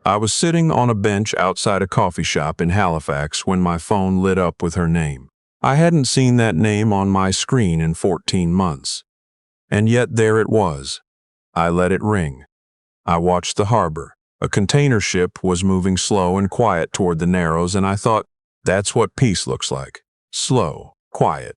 I was sitting on a bench outside a coffee shop in Halifax when my phone lit up with her name. I hadn't seen that name on my screen in 14 months. And yet there it was. I let it ring. I watched the harbor. A container ship was moving slow and quiet toward the Narrows, and I thought, that's what peace looks like. Slow, quiet,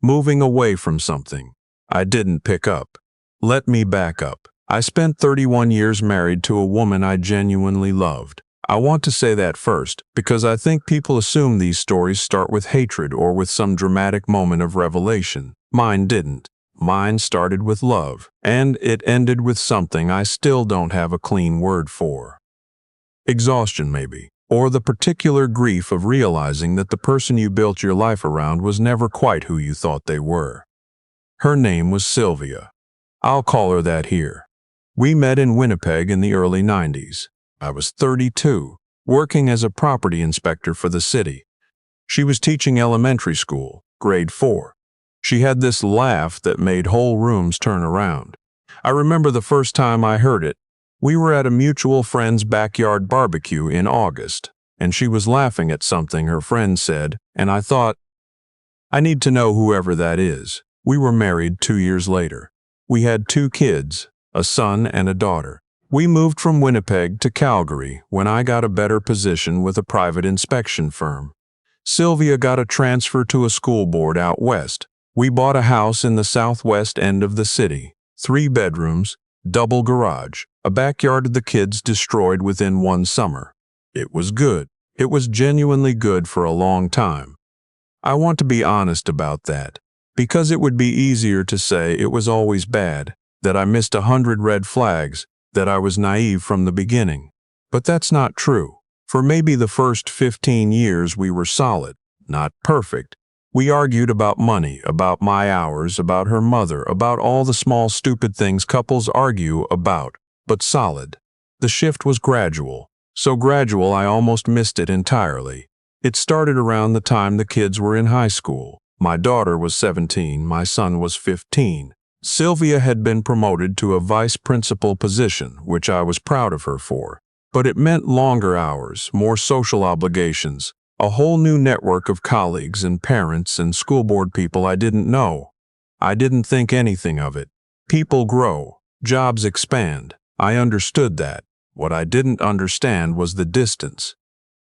moving away from something. I didn't pick up. Let me back up. I spent 31 years married to a woman I genuinely loved. I want to say that first, because I think people assume these stories start with hatred or with some dramatic moment of revelation. Mine didn't. Mine started with love, and it ended with something I still don't have a clean word for. Exhaustion, maybe, or the particular grief of realizing that the person you built your life around was never quite who you thought they were. Her name was Sylvia. I'll call her that here. We met in Winnipeg in the early 90s. I was 32, working as a property inspector for the city. She was teaching elementary school, grade 4. She had this laugh that made whole rooms turn around. I remember the first time I heard it. We were at a mutual friend's backyard barbecue in August, and she was laughing at something her friend said, and I thought, I need to know whoever that is. We were married 2 years later. We had 2 kids, a son and a daughter. We moved from Winnipeg to Calgary when I got a better position with a private inspection firm. Sylvia got a transfer to a school board out west. We bought a house in the southwest end of the city, 3 bedrooms, double garage, a backyard the kids destroyed within 1 summer. It was good. It was genuinely good for a long time. I want to be honest about that, because it would be easier to say it was always bad, that I missed 100 red flags, that I was naive from the beginning. But that's not true. For maybe the first 15 years we were solid, not perfect. We argued about money, about my hours, about her mother, about all the small stupid things couples argue about, but solid. The shift was gradual, so gradual I almost missed it entirely. It started around the time the kids were in high school. My daughter was 17, my son was 15. Sylvia had been promoted to a vice principal position, which I was proud of her for. But it meant longer hours, more social obligations, a whole new network of colleagues and parents and school board people I didn't know. I didn't think anything of it. People grow, jobs expand. I understood that. What I didn't understand was the distance.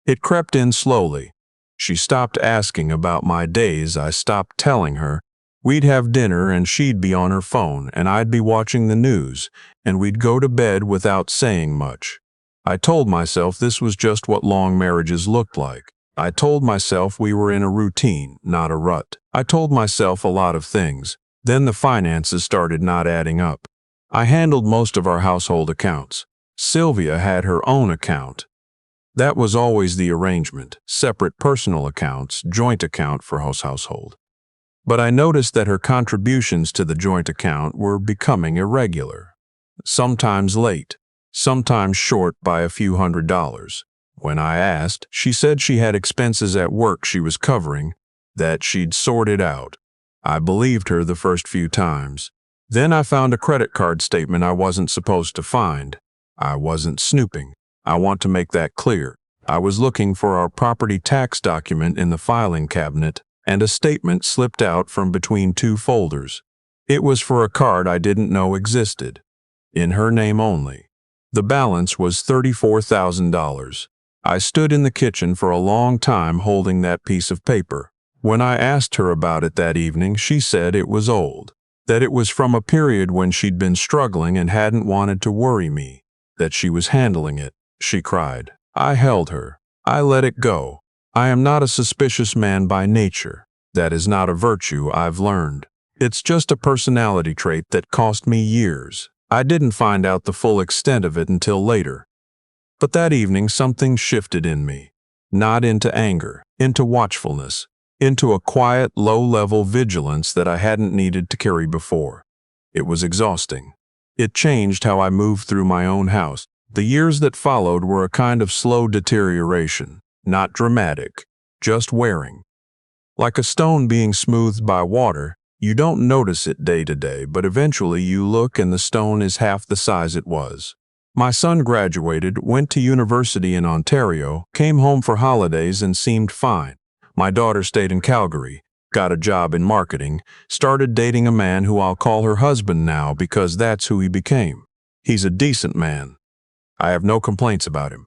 It crept in slowly. She stopped asking about my days. I stopped telling her. We'd have dinner and she'd be on her phone and I'd be watching the news, and we'd go to bed without saying much. I told myself this was just what long marriages looked like. I told myself we were in a routine, not a rut. I told myself a lot of things. Then the finances started not adding up. I handled most of our household accounts. Sylvia had her own account. That was always the arrangement, separate personal accounts, joint account for household. But I noticed that her contributions to the joint account were becoming irregular. Sometimes late, sometimes short by a few $100s. When I asked, she said she had expenses at work she was covering, that she'd sorted out. I believed her the first few times. Then I found a credit card statement I wasn't supposed to find. I wasn't snooping. I want to make that clear. I was looking for our property tax document in the filing cabinet, and a statement slipped out from between 2 folders. It was for a card I didn't know existed. In her name only. The balance was $34,000. I stood in the kitchen for a long time holding that piece of paper. When I asked her about it that evening, she said it was old, that it was from a period when she'd been struggling and hadn't wanted to worry me, that she was handling it. She cried. I held her. I let it go. I am not a suspicious man by nature. That is not a virtue, I've learned. It's just a personality trait that cost me years. I didn't find out the full extent of it until later. But that evening something shifted in me. Not into anger, into watchfulness, into a quiet, low-level vigilance that I hadn't needed to carry before. It was exhausting. It changed how I moved through my own house. The years that followed were a kind of slow deterioration, not dramatic, just wearing. Like a stone being smoothed by water, you don't notice it day to day, but eventually you look and the stone is half the size it was. My son graduated, went to university in Ontario, came home for holidays and seemed fine. My daughter stayed in Calgary, got a job in marketing, started dating a man who I'll call her husband now because that's who he became. He's a decent man. I have no complaints about him.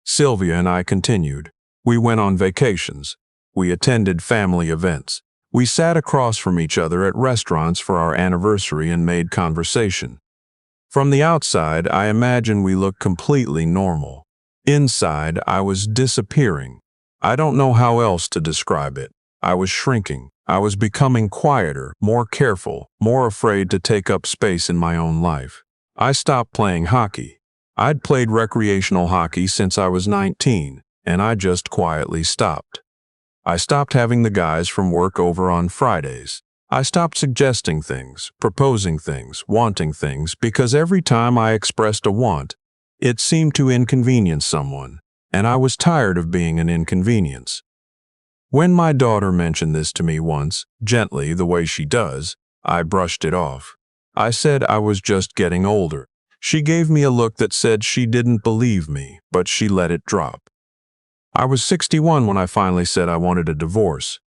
Sylvia and I continued. We went on vacations. We attended family events. We sat across from each other at restaurants for our anniversary and made conversation. From the outside, I imagine we looked completely normal. Inside, I was disappearing. I don't know how else to describe it. I was shrinking. I was becoming quieter, more careful, more afraid to take up space in my own life. I stopped playing hockey. I'd played recreational hockey since I was 19, and I just quietly stopped. I stopped having the guys from work over on Fridays. I stopped suggesting things, proposing things, wanting things, because every time I expressed a want, it seemed to inconvenience someone, and I was tired of being an inconvenience. When my daughter mentioned this to me once, gently the way she does, I brushed it off. I said I was just getting older. She gave me a look that said she didn't believe me, but she let it drop. I was 61 when I finally said I wanted a divorce.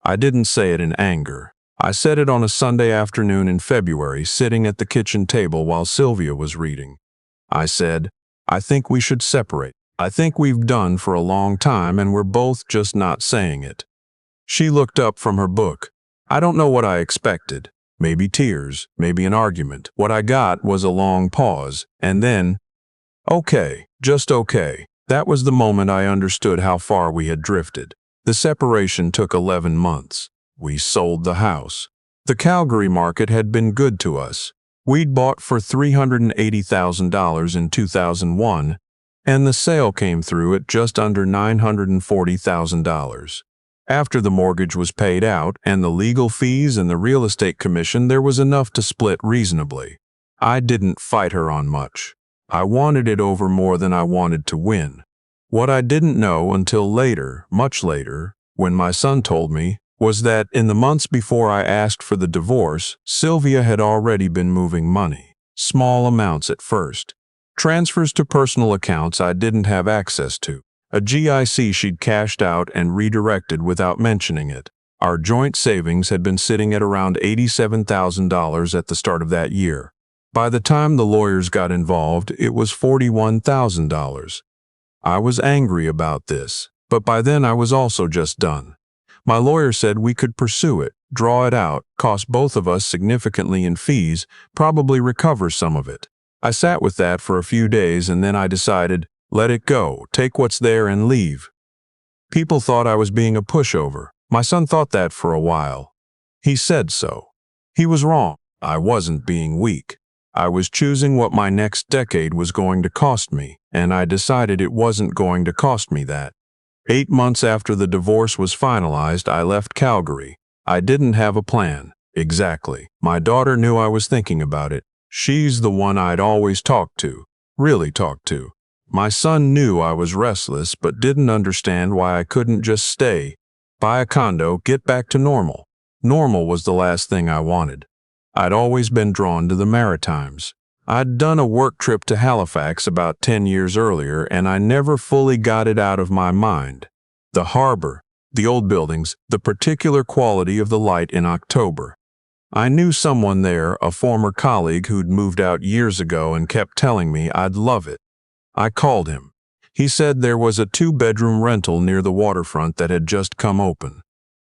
I didn't say it in anger. I said it on a Sunday afternoon in February, sitting at the kitchen table while Sylvia was reading. I said, I think we should separate. I think we've done for a long time and we're both just not saying it. She looked up from her book. I don't know what I expected. Maybe tears, maybe an argument. What I got was a long pause, and then, okay, just okay. That was the moment I understood how far we had drifted. The separation took 11 months. We sold the house. The Calgary market had been good to us. We'd bought for $380,000 in 2001, and the sale came through at just under $940,000. After the mortgage was paid out and the legal fees and the real estate commission, there was enough to split reasonably. I didn't fight her on much. I wanted it over more than I wanted to win. What I didn't know until later, much later, when my son told me, was that in the months before I asked for the divorce, Sylvia had already been moving money, small amounts at first. Transfers to personal accounts I didn't have access to. A GIC she'd cashed out and redirected without mentioning it. Our joint savings had been sitting at around $87,000 at the start of that year. By the time the lawyers got involved, it was $41,000. I was angry about this, but by then I was also just done. My lawyer said we could pursue it, draw it out, cost both of us significantly in fees, probably recover some of it. I sat with that for a few days and then I decided, let it go, take what's there and leave. People thought I was being a pushover. My son thought that for a while. He said so. He was wrong. I wasn't being weak. I was choosing what my next decade was going to cost me, and I decided it wasn't going to cost me that. 8 months after the divorce was finalized, I left Calgary. I didn't have a plan. Exactly. My daughter knew I was thinking about it. She's the one I'd always talked to, really talked to. My son knew I was restless but didn't understand why I couldn't just stay, buy a condo, get back to normal. Normal was the last thing I wanted. I'd always been drawn to the Maritimes. I'd done a work trip to Halifax about 10 years earlier and I never fully got it out of my mind. The harbor, the old buildings, the particular quality of the light in October. I knew someone there, a former colleague who'd moved out years ago and kept telling me I'd love it. I called him. He said there was a 2-bedroom rental near the waterfront that had just come open.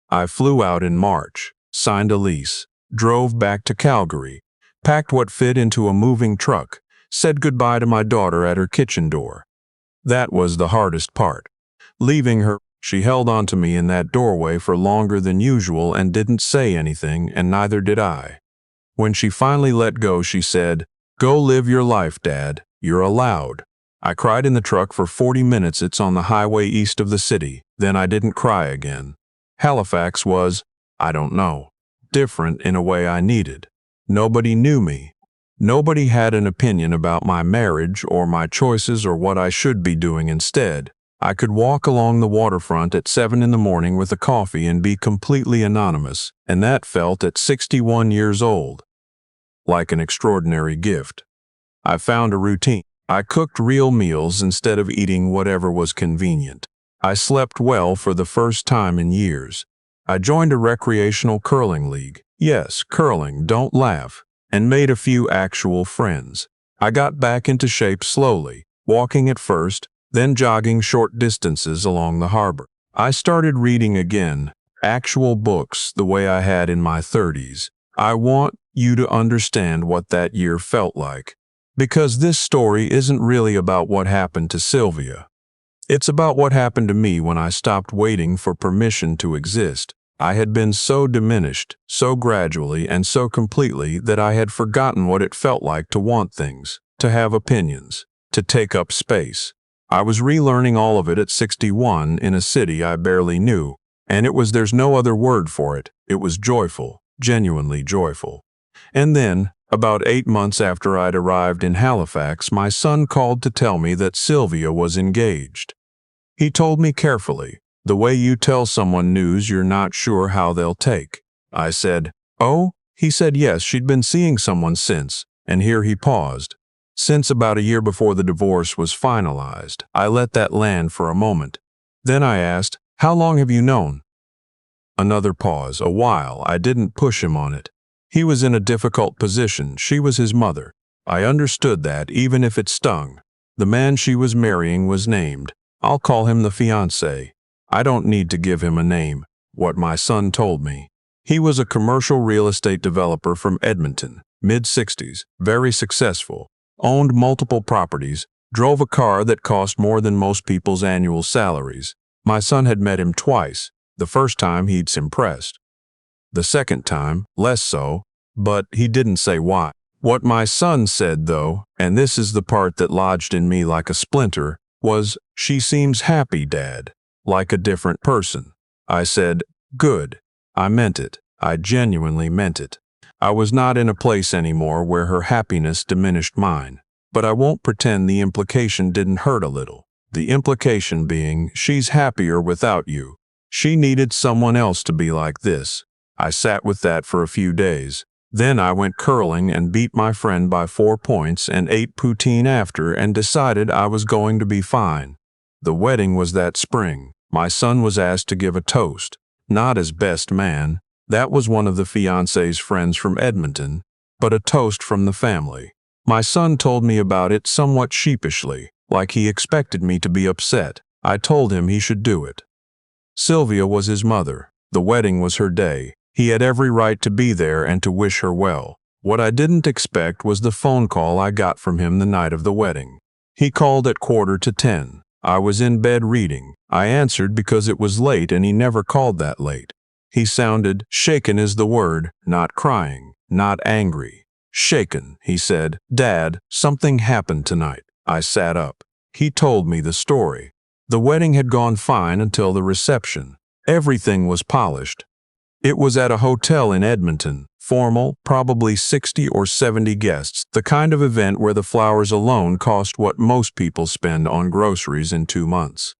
I flew out in March, signed a lease, drove back to Calgary, packed what fit into a moving truck, said goodbye to my daughter at her kitchen door. That was the hardest part. Leaving her, she held on to me in that doorway for longer than usual and didn't say anything, and neither did I. When she finally let go, she said, "Go live your life, Dad. You're allowed." I cried in the truck for 40 minutes. It's on the highway east of the city. Then I didn't cry again. Halifax was, I don't know, different in a way I needed. Nobody knew me. Nobody had an opinion about my marriage or my choices or what I should be doing instead. I could walk along the waterfront at 7 in the morning with a coffee and be completely anonymous, and that felt at 61 years old like an extraordinary gift. I found a routine. I cooked real meals instead of eating whatever was convenient. I slept well for the first time in years. I joined a recreational curling league. Yes, curling, don't laugh. And made a few actual friends. I got back into shape slowly, walking at first, then jogging short distances along the harbor. I started reading again, actual books the way I had in my 30s. I want you to understand what that year felt like. Because this story isn't really about what happened to Sylvia. It's about what happened to me when I stopped waiting for permission to exist. I had been so diminished, so gradually and so completely that I had forgotten what it felt like to want things, to have opinions, to take up space. I was relearning all of it at 61 in a city I barely knew, and there's no other word for it. It was joyful, genuinely joyful. And then, about 8 months after I'd arrived in Halifax, my son called to tell me that Sylvia was engaged. He told me carefully, the way you tell someone news you're not sure how they'll take. I said, "Oh?" He said yes, she'd been seeing someone since, and here he paused. Since about a year before the divorce was finalized. I let that land for a moment. Then I asked, "How long have you known?" Another pause, a while. I didn't push him on it. He was in a difficult position. She was his mother. I understood that, even if it stung. The man she was marrying was named. I'll call him the fiancé. I don't need to give him a name. What my son told me. He was a commercial real estate developer from Edmonton, mid-60s, very successful, owned multiple properties, drove a car that cost more than most people's annual salaries. My son had met him twice. The first time he'd impressed. The second time, less so, but he didn't say why. What my son said, though, and this is the part that lodged in me like a splinter, was, "She seems happy, Dad, like a different person." I said, "Good." I meant it. I genuinely meant it. I was not in a place anymore where her happiness diminished mine. But I won't pretend the implication didn't hurt a little. The implication being, she's happier without you. She needed someone else to be like this. I sat with that for a few days. Then I went curling and beat my friend by 4 points and ate poutine after and decided I was going to be fine. The wedding was that spring. My son was asked to give a toast. Not as best man. That was one of the fiancé's friends from Edmonton, but a toast from the family. My son told me about it somewhat sheepishly, like he expected me to be upset. I told him he should do it. Sylvia was his mother. The wedding was her day. He had every right to be there and to wish her well. What I didn't expect was the phone call I got from him the night of the wedding. He called at 9:45. I was in bed reading. I answered because it was late and he never called that late. He sounded, shaken is the word, not crying, not angry. Shaken, he said, "Dad, something happened tonight." I sat up. He told me the story. The wedding had gone fine until the reception. Everything was polished. It was at a hotel in Edmonton, formal, probably 60 or 70 guests, the kind of event where the flowers alone cost what most people spend on groceries in 2 months.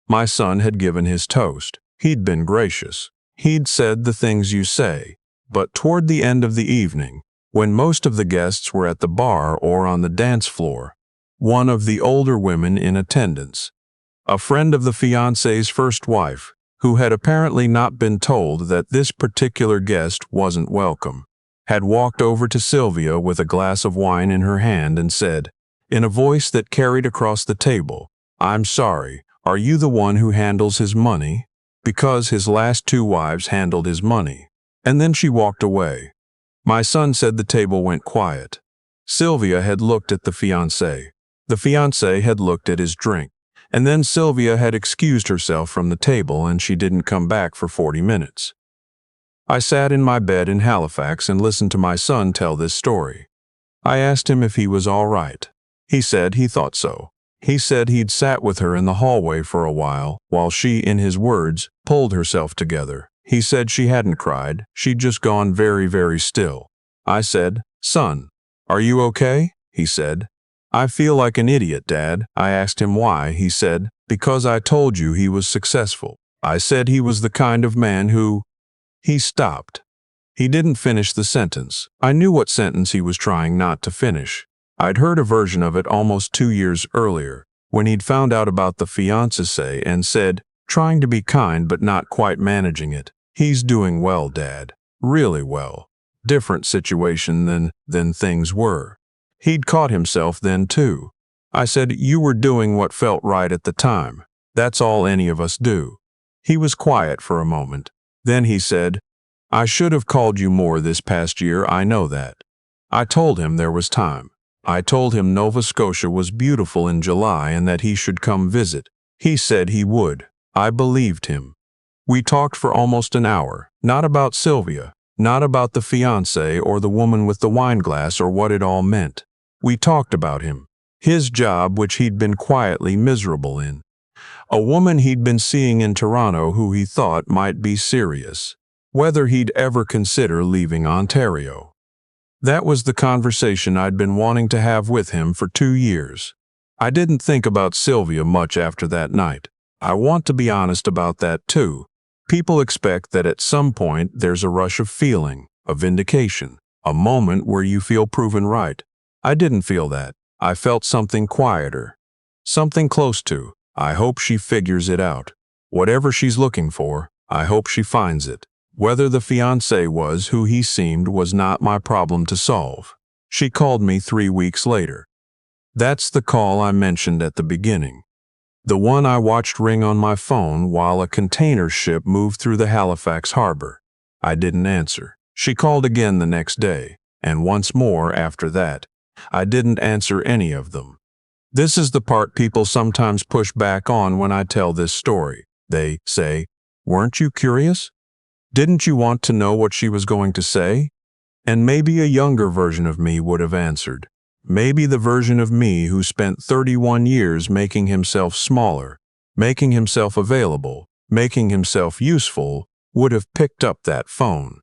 My son had given his toast. He'd been gracious. He'd said the things you say. But toward the end of the evening, when most of the guests were at the bar or on the dance floor, one of the older women in attendance, a friend of the fiancé's first wife, who had apparently not been told that this particular guest wasn't welcome, had walked over to Sylvia with a glass of wine in her hand and said, in a voice that carried across the table, "I'm sorry, are you the one who handles his money?" Because his last 2 wives handled his money. And then she walked away. My son said the table went quiet. Sylvia had looked at the fiancé. The fiancé had looked at his drink. And then Sylvia had excused herself from the table and she didn't come back for 40 minutes. I sat in my bed in Halifax and listened to my son tell this story. I asked him if he was all right. He said he thought so. He said he'd sat with her in the hallway for a while she, in his words, pulled herself together. He said she hadn't cried, she'd just gone very, very still. I said, "Son, are you okay?" He said, "I feel like an idiot, Dad." I asked him why. He said, "Because I told you he was successful. I said he was the kind of man who—" He stopped. He didn't finish the sentence. I knew what sentence he was trying not to finish. I'd heard a version of it almost 2 years earlier, when he'd found out about the fiancé and said, trying to be kind but not quite managing it, "He's doing well, Dad. Really well. Different situation than things were." He'd caught himself then too. I said, "You were doing what felt right at the time. That's all any of us do." He was quiet for a moment. Then he said, "I should have called you more this past year, I know that." I told him there was time. I told him Nova Scotia was beautiful in July and that he should come visit. He said he would. I believed him. We talked for almost an hour, not about Sylvia, not about the fiancé or the woman with the wine glass or what it all meant. We talked about him, his job which he'd been quietly miserable in, a woman he'd been seeing in Toronto who he thought might be serious, whether he'd ever consider leaving Ontario. That was the conversation I'd been wanting to have with him for 2 years. I didn't think about Sylvia much after that night. I want to be honest about that too. People expect that at some point there's a rush of feeling, a vindication, a moment where you feel proven right. I didn't feel that. I felt something quieter. Something close to, I hope she figures it out. Whatever she's looking for, I hope she finds it. Whether the fiancé was who he seemed was not my problem to solve. She called me 3 weeks later. That's the call I mentioned at the beginning. The one I watched ring on my phone while a container ship moved through the Halifax harbor. I didn't answer. She called again the next day, and once more after that. I didn't answer any of them. This is the part people sometimes push back on when I tell this story. They say, "Weren't you curious? Didn't you want to know what she was going to say?" And maybe a younger version of me would have answered. Maybe the version of me who spent 31 years making himself smaller, making himself available, making himself useful, would have picked up that phone.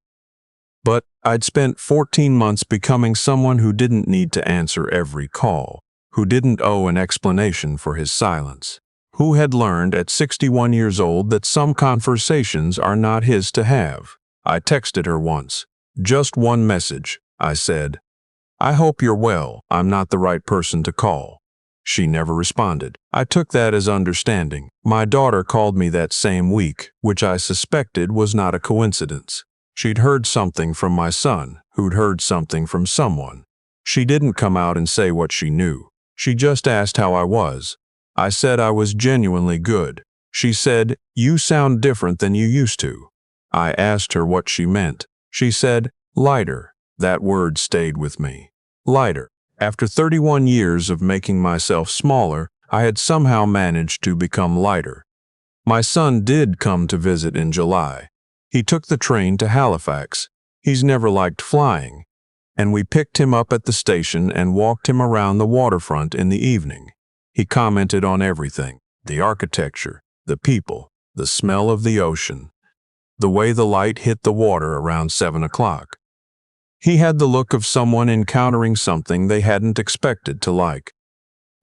But I'd spent 14 months becoming someone who didn't need to answer every call, who didn't owe an explanation for his silence, who had learned at 61 years old that some conversations are not his to have. I texted her once. Just one message. I said, "I hope you're well. I'm not the right person to call." She never responded. I took that as understanding. My daughter called me that same week, which I suspected was not a coincidence. She'd heard something from my son, who'd heard something from someone. She didn't come out and say what she knew. She just asked how I was. I said I was genuinely good. She said, "You sound different than you used to." I asked her what she meant. She said, "Lighter." That word stayed with me. Lighter. After 31 years of making myself smaller, I had somehow managed to become lighter. My son did come to visit in July. He took the train to Halifax. He's never liked flying. And we picked him up at the station and walked him around the waterfront in the evening. He commented on everything: the architecture, the people, the smell of the ocean, the way the light hit the water around 7 o'clock. He had the look of someone encountering something they hadn't expected to like.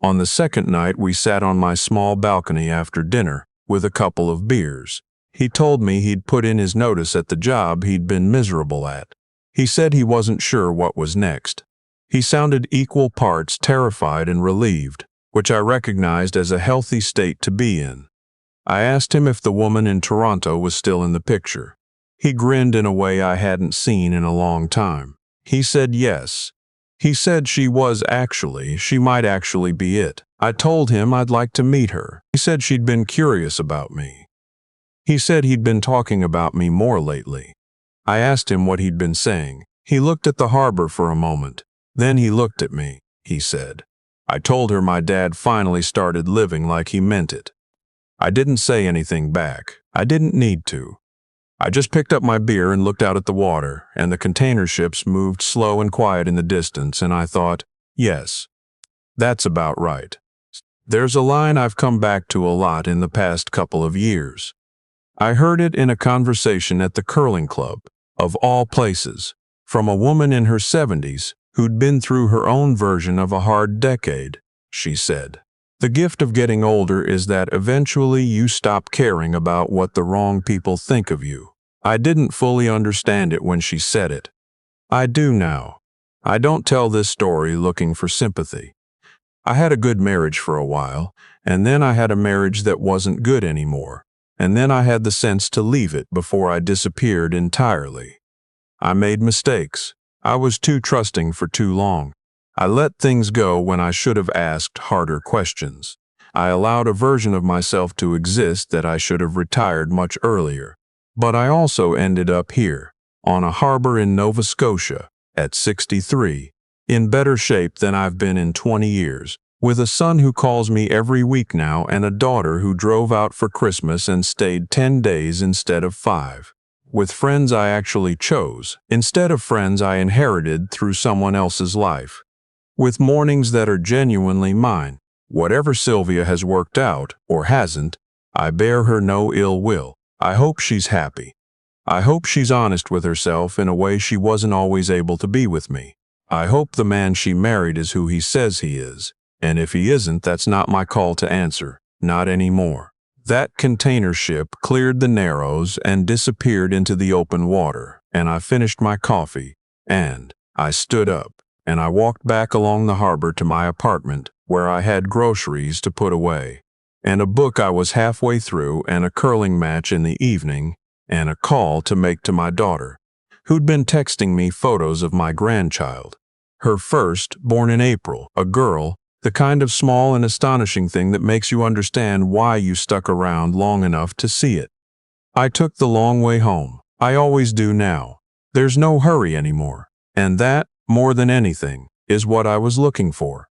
On the second night, we sat on my small balcony after dinner with a couple of beers. He told me he'd put in his notice at the job he'd been miserable at. He said he wasn't sure what was next. He sounded equal parts terrified and relieved, which I recognized as a healthy state to be in. I asked him if the woman in Toronto was still in the picture. He grinned in a way I hadn't seen in a long time. He said yes. He said she might actually be it. I told him I'd like to meet her. He said she'd been curious about me. He said he'd been talking about me more lately. I asked him what he'd been saying. He looked at the harbor for a moment. Then he looked at me, he said. I told her my dad finally started living like he meant it. I didn't say anything back. I didn't need to. I just picked up my beer and looked out at the water, and the container ships moved slow and quiet in the distance, and I thought, yes, that's about right. There's a line I've come back to a lot in the past couple of years. I heard it in a conversation at the curling club, of all places, from a woman in her 70s who'd been through her own version of a hard decade. She said, "The gift of getting older is that eventually you stop caring about what the wrong people think of you." I didn't fully understand it when she said it. I do now. I don't tell this story looking for sympathy. I had a good marriage for a while, and then I had a marriage that wasn't good anymore, and then I had the sense to leave it before I disappeared entirely. I made mistakes. I was too trusting for too long. I let things go when I should have asked harder questions. I allowed a version of myself to exist that I should have retired much earlier. But I also ended up here, on a harbor in Nova Scotia, at 63, in better shape than I've been in 20 years, with a son who calls me every week now and a daughter who drove out for Christmas and stayed 10 days instead of 5. With friends I actually chose, instead of friends I inherited through someone else's life. With mornings that are genuinely mine. Whatever Sylvia has worked out, or hasn't, I bear her no ill will. I hope she's happy. I hope she's honest with herself in a way she wasn't always able to be with me. I hope the man she married is who he says he is, and if he isn't, that's not my call to answer, not anymore. That container ship cleared the Narrows and disappeared into the open water, and I finished my coffee, and I stood up, and I walked back along the harbor to my apartment, where I had groceries to put away, and a book I was halfway through, and a curling match in the evening, and a call to make to my daughter, who'd been texting me photos of my grandchild. Her first, born in April, a girl, the kind of small and astonishing thing that makes you understand why you stuck around long enough to see it. I took the long way home. I always do now. There's no hurry anymore. And that, more than anything, is what I was looking for.